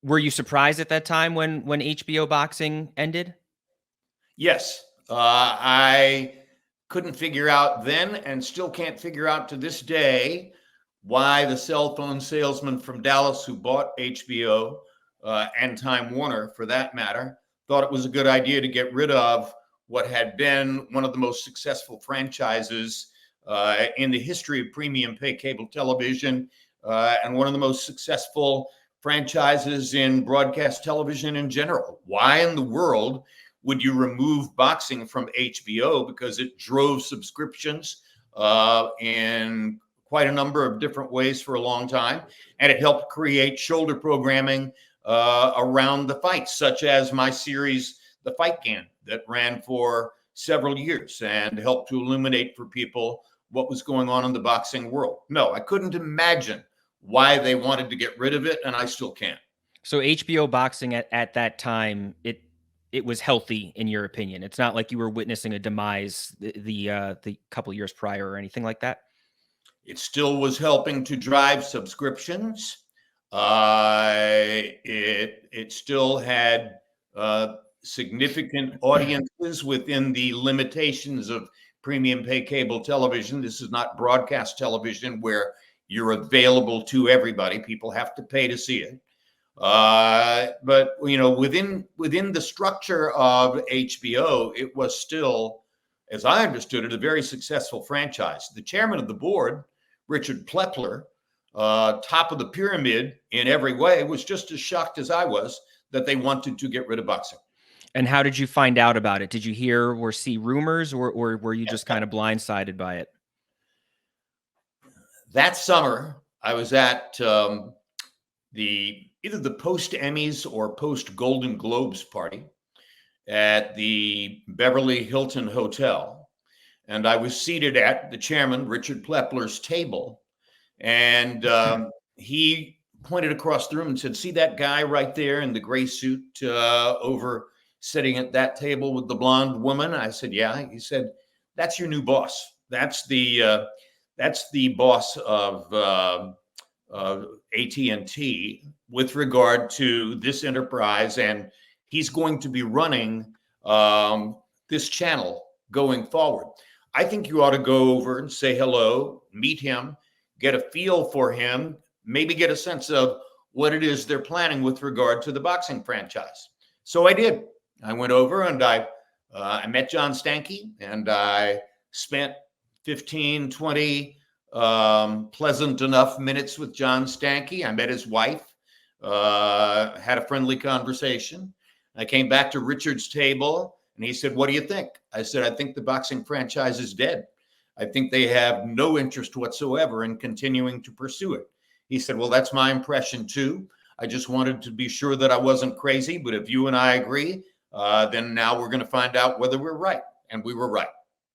Were you surprised at that time when HBO Boxing ended? Yes. I couldn't figure out then and still can't figure out to this day why the cell phone salesman from Dallas who bought HBO and Time Warner, for that matter, thought it was a good idea to get rid of what had been one of the most successful franchises in the history of premium pay cable television and one of the most successful franchises in broadcast television in general. Why in the world would you remove boxing from HBO? Because it drove subscriptions in quite a number of different ways for a long time, and it helped create shoulder programming around the fights, such as my series, The Fight Game, that ran for several years and helped to illuminate for people what was going on in the boxing world. No, I couldn't imagine why they wanted to get rid of it, and I still can't. So HBO Boxing at that time, it was healthy in your opinion. It's not like you were witnessing a demise the couple years prior or anything like that. It still was helping to drive subscriptions. It still had significant audiences within the limitations of premium pay cable television. This is not broadcast television where you're available to everybody. People have to pay to see it. But you know, within the structure of HBO, it was still, as I understood it, a very successful franchise. The chairman of the board, Richard Plepler, top of the pyramid in every way, was just as shocked as I was that they wanted to get rid of boxing. And how did you find out about it? Did you hear or see rumors, or were you just kind of blindsided by it? That summer, I was at either the post Emmys or post Golden Globes party at the Beverly Hilton Hotel. And I was seated at the chairman, Richard Plepler's table. And he pointed across the room and said, "See that guy right there in the gray suit over sitting at that table with the blonde woman?" I said, "Yeah." He said, "That's your new boss. That's the boss of AT&T with regard to this enterprise, and he's going to be running this channel going forward. I think you ought to go over and say hello, meet him, get a feel for him, maybe get a sense of what it is they're planning with regard to the boxing franchise." So I did. I went over and I met John Stanky, and I spent 15, 20 pleasant enough minutes with John Stanky. I met his wife, had a friendly conversation. I came back to Richard's table and he said, "What do you think?" I said, "I think the boxing franchise is dead. I think they have no interest whatsoever in continuing to pursue it." He said, "Well, that's my impression too. I just wanted to be sure that I wasn't crazy, but if you and I agree, then now we're going to find out whether we're right." And we were right.